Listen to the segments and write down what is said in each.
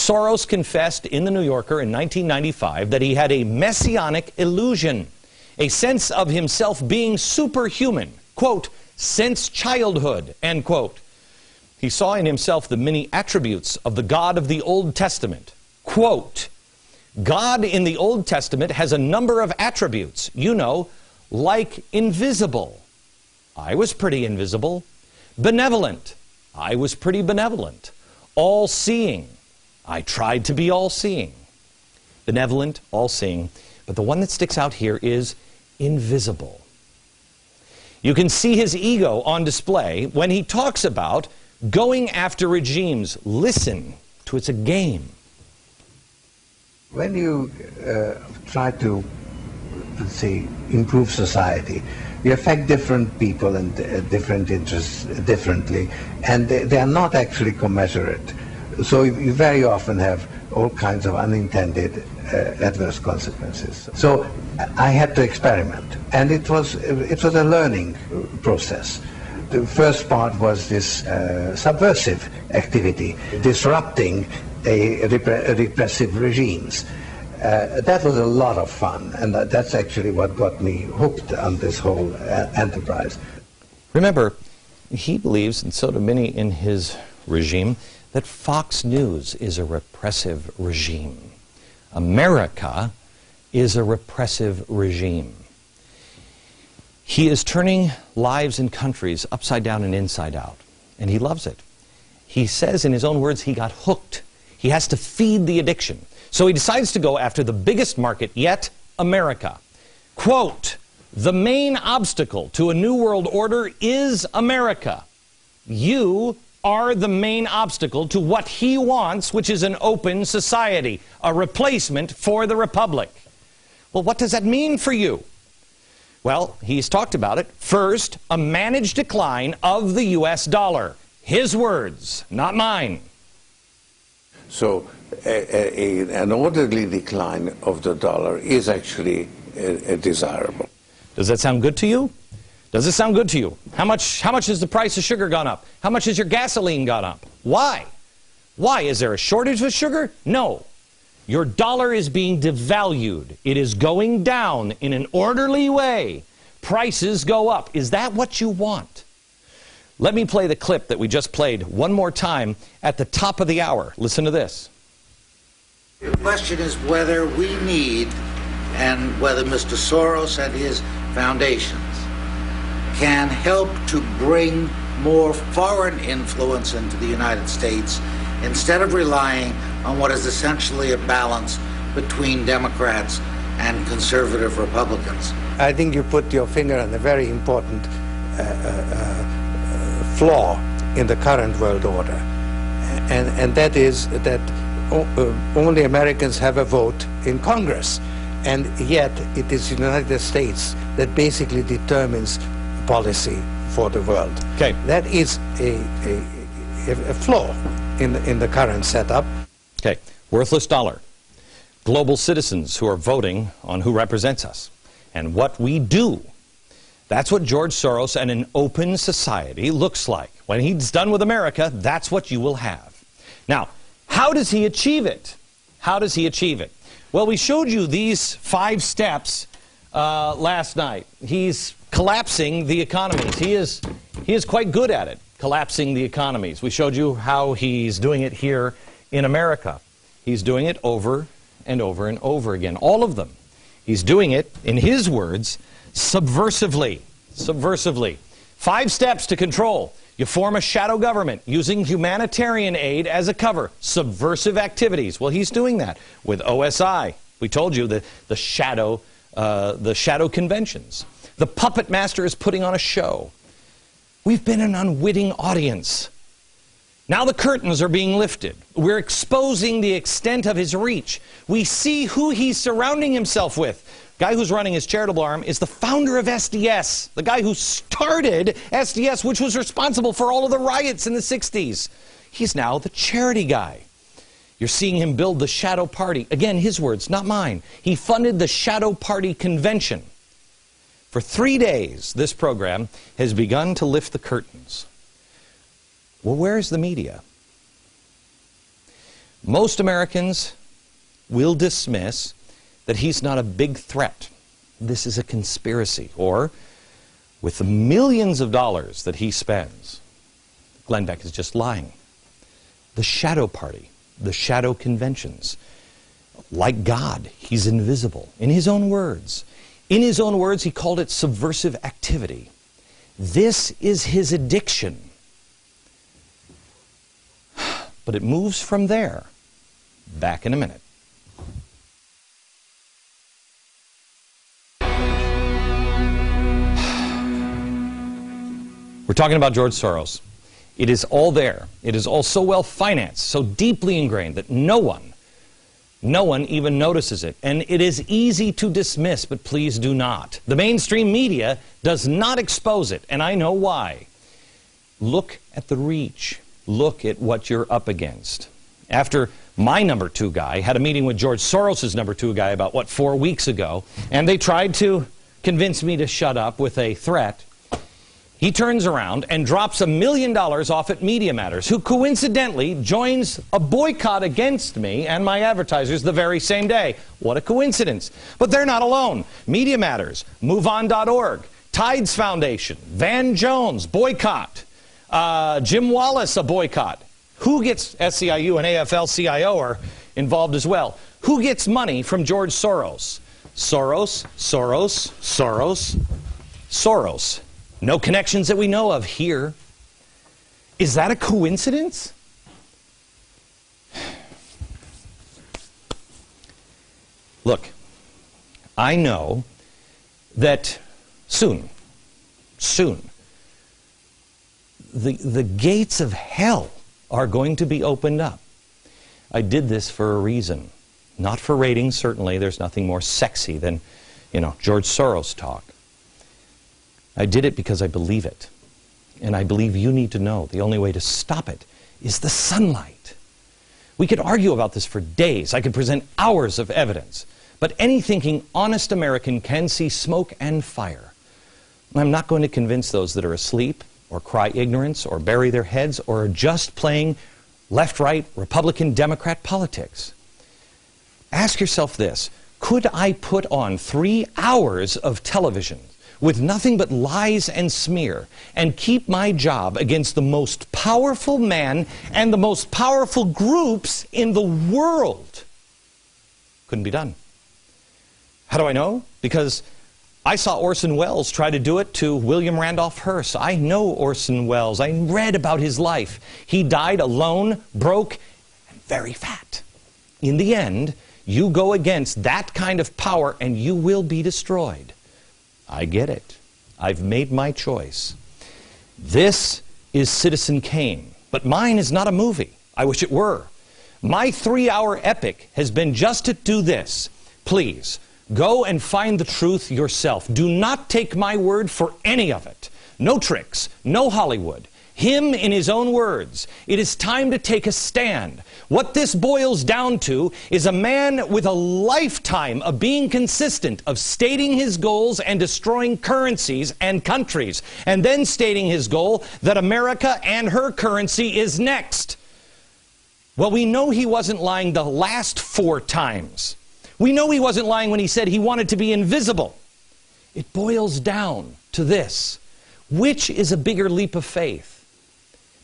Soros confessed in The New Yorker in 1995 that he had a messianic illusion, a sense of himself being superhuman, quote, since childhood, end quote. He saw in himself the many attributes of the God of the Old Testament. Quote, God in the Old Testament has a number of attributes, you know, like invisible. I was pretty invisible. Benevolent. I was pretty benevolent. All-seeing. I tried to be all-seeing. Benevolent, all-seeing. But the one that sticks out here is invisible. You can see his ego on display when he talks about going after regimes. Listen to it's a game. When you try to, let's say, improve society, you affect different people and different interests differently, and they are not actually commensurate. So you very often have all kinds of unintended adverse consequences. So I had to experiment, and it was a learning process. The first part was this subversive activity, disrupting repressive regimes. That was a lot of fun, and that's actually what got me hooked on this whole enterprise. Remember, he believes, and so do many in his regime, that Fox News is a repressive regime. America is a repressive regime. He is turning lives and countries upside down and inside out, and he loves it. He says in his own words he got hooked. He has to feed the addiction. So he decides to go after the biggest market yet, America. Quote, the main obstacle to a new world order is America. You are the main obstacle to what he wants, which is an open society, a replacement for the republic. Well, what does that mean for you? Well, he's talked about it. First, a managed decline of the U.S. dollar. His words, not mine. So an orderly decline of the dollar is actually desirable. Does that sound good to you? Does it sound good to you? How much has the price of sugar gone up? How much has your gasoline gone up? Why? Why? Is there a shortage of sugar? No. Your dollar is being devalued. It is going down in an orderly way. Prices go up. Is that what you want? Let me play the clip that we just played one more time at the top of the hour. Listen to this. The question is whether we need, and whether Mr. Soros and his foundations can help to bring more foreign influence into the United States instead of relying on what is essentially a balance between Democrats and conservative Republicans. I think you put your finger on a very important flaw in the current world order, and that is that only Americans have a vote in Congress, and yet it is the United States that basically determines policy for the world. Okay. That is a flaw in the current setup. Okay, worthless dollar. Global citizens who are voting on who represents us and what we do. That's what George Soros and an open society looks like. When he's done with America, that's what you will have. Now, how does he achieve it? How does he achieve it? Well, we showed you these 5 steps last night. He's collapsing the economies. He is quite good at it, collapsing the economies. We showed you how he's doing it here in America. He's doing it over and over and over again, all of them. He's doing it, in his words, subversively. Subversively. 5 steps to control. You form a shadow government using humanitarian aid as a cover. Subversive activities. Well, he's doing that with OSI. We told you the shadow conventions. The puppet master is putting on a show. We've been an unwitting audience. Now the curtains are being lifted. We're exposing the extent of his reach. We see who he's surrounding himself with. The guy who's running his charitable arm is the founder of SDS, the guy who started SDS, which was responsible for all of the riots in the 60s. He's now the charity guy. You're seeing him build the shadow party. Again, his words, not mine. He funded the shadow party convention. For 3 days, this program has begun to lift the curtains. Well, where's the media? Most Americans will dismiss that he's not a big threat. This is a conspiracy. Or, with the millions of dollars that he spends, Glenn Beck is just lying. The shadow party, the shadow conventions. Like God, he's invisible. In his own words. In his own words, he called it subversive activity. This is his addiction. But it moves from there. Back in a minute. We're talking about George Soros. It is all there. It is all so well financed, so deeply ingrained that no one even notices it. And it is easy to dismiss, but please do not. The mainstream media does not expose it, and I know why. Look at the reach. Look at what you're up against. After my number 2 guy had a meeting with George Soros' number 2 guy about, 4 weeks ago, and they tried to convince me to shut up with a threat, he turns around and drops $1 million off at Media Matters, who coincidentally joins a boycott against me and my advertisers the very same day. What a coincidence. But they're not alone. Media Matters, MoveOn.org, Tides Foundation, Van Jones, boycott. Jim Wallace, a boycott. Who gets, SCIU and AFL-CIO are involved as well. Who gets money from George Soros? Soros, Soros, Soros, Soros. No connections that we know of here. Is that a coincidence? Look, I know that soon, the gates of hell are going to be opened up. I did this for a reason. Not for ratings, certainly. There's nothing more sexy than, George Soros talk. I did it because I believe it. And I believe you need to know the only way to stop it is the sunlight. We could argue about this for days. I could present hours of evidence. But any thinking, honest American can see smoke and fire. I'm not going to convince those that are asleep or cry ignorance or bury their heads or are just playing left-right, Republican, Democrat politics. Ask yourself this. Could I put on 3 hours of television with nothing but lies and smear, and keep my job against the most powerful man and the most powerful groups in the world? Couldn't be done. How do I know? Because I saw Orson Welles try to do it to William Randolph Hearst. I know Orson Welles. I read about his life. He died alone, broke, and very fat. In the end, you go against that kind of power and you will be destroyed. I get it. I've made my choice. This is Citizen Kane, but mine is not a movie. I wish it were. My 3-hour epic has been just to do this. Please, go and find the truth yourself. Do not take my word for any of it. No tricks, no Hollywood. Him in his own words. It is time to take a stand. What this boils down to is a man with a lifetime of being consistent, of stating his goals and destroying currencies and countries, and then stating his goal that America and her currency is next. Well, we know he wasn't lying the last 4 times. We know he wasn't lying when he said he wanted to be invisible. It boils down to this. Which is a bigger leap of faith?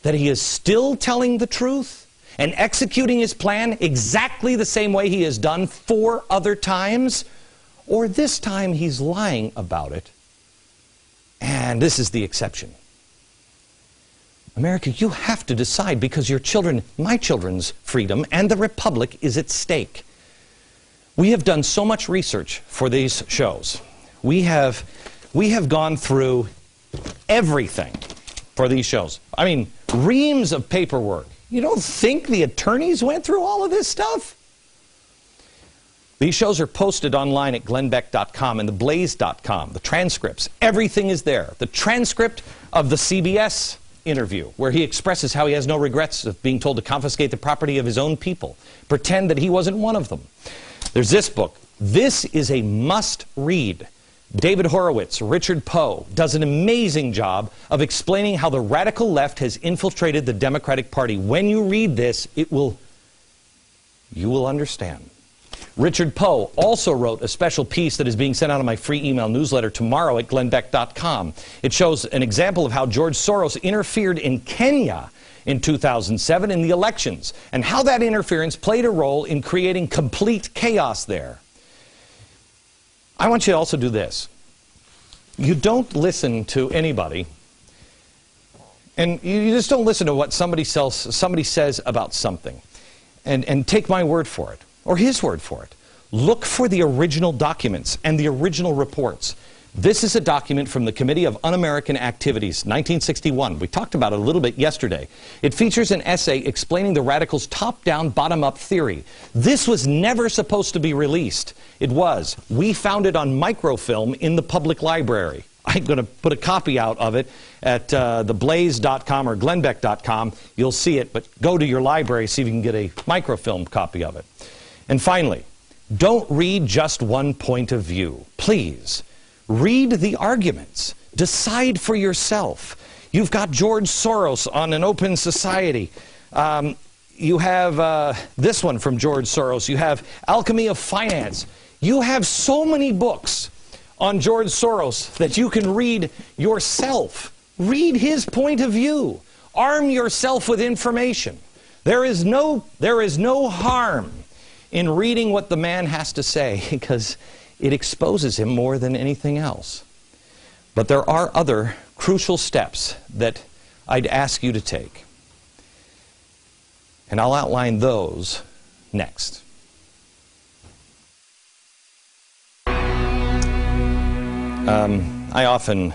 That he is still telling the truth and executing his plan exactly the same way he has done 4 other times? Or this time he's lying about it, and this is the exception. America, you have to decide, because your children, my children's freedom and the Republic is at stake. We have done so much research for these shows. We have gone through everything for these shows. I mean, reams of paperwork. You don't think the attorneys went through all of this stuff? These shows are posted online at glennbeck.com and theblaze.com. The transcripts, everything is there. The transcript of the CBS interview, where he expresses how he has no regrets of being told to confiscate the property of his own people. Pretend that he wasn't one of them. There's this book. This is a must-read. David Horowitz, Richard Poe, does an amazing job of explaining how the radical left has infiltrated the Democratic Party. When you read this, it will you will understand. Richard Poe also wrote a special piece that is being sent out on my free email newsletter tomorrow at glennbeck.com. It shows an example of how George Soros interfered in Kenya in 2007 in the elections, and how that interference played a role in creating complete chaos there. I want you to also do this. You don't listen to anybody, and you just don't listen to what somebody says about something, and take my word for it, or his word for it. Look for the original documents and the original reports. This is a document from the Committee of Un-American Activities, 1961. We talked about it a little bit yesterday. It features an essay explaining the radicals' top-down, bottom-up theory. This was never supposed to be released. It was. We found it on microfilm in the public library. I'm going to put a copy out of it at theblaze.com or glennbeck.com. You'll see it, but go to your library, see if you can get a microfilm copy of it. And finally, don't read just one point of view. Please. Read the arguments. Decide for yourself. You've got George Soros on An Open Society. You have this one from George Soros. You have Alchemy of Finance. You have so many books on George Soros that you can read yourself. Read his point of view. Arm yourself with information. There is no harm in reading what the man has to say, because it exposes him more than anything else. But there are other crucial steps that I'd ask you to take. And I'll outline those next. I often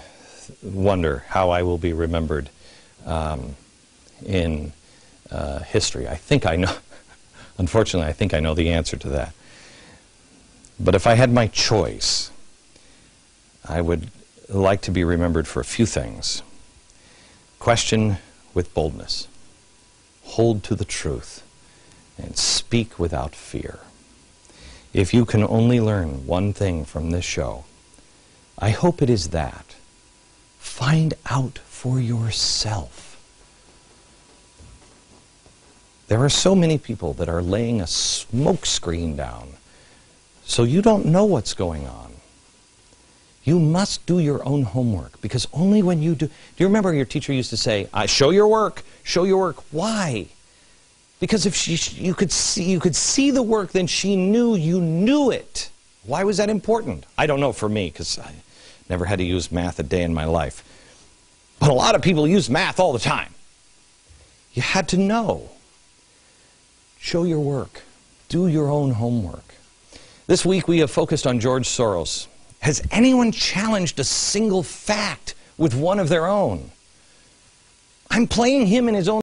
wonder how I will be remembered in history. I think I know. Unfortunately, I think I know the answer to that. But if I had my choice, I would like to be remembered for a few things. Question with boldness. Hold to the truth. And speak without fear. If you can only learn one thing from this show, I hope it is that. Find out for yourself. There are so many people that are laying a smokescreen down, so you don't know what's going on. You must do your own homework, because only when you do... Do you remember your teacher used to say, show your work, show your work. Why? Because if you could see the work, then she knew you knew it. Why was that important? I don't know for me, because I never had to use math a day in my life. But a lot of people use math all the time. You had to know. Show your work. Do your own homework. This week we have focused on George Soros. Has anyone challenged a single fact with one of their own? I'm playing him in his own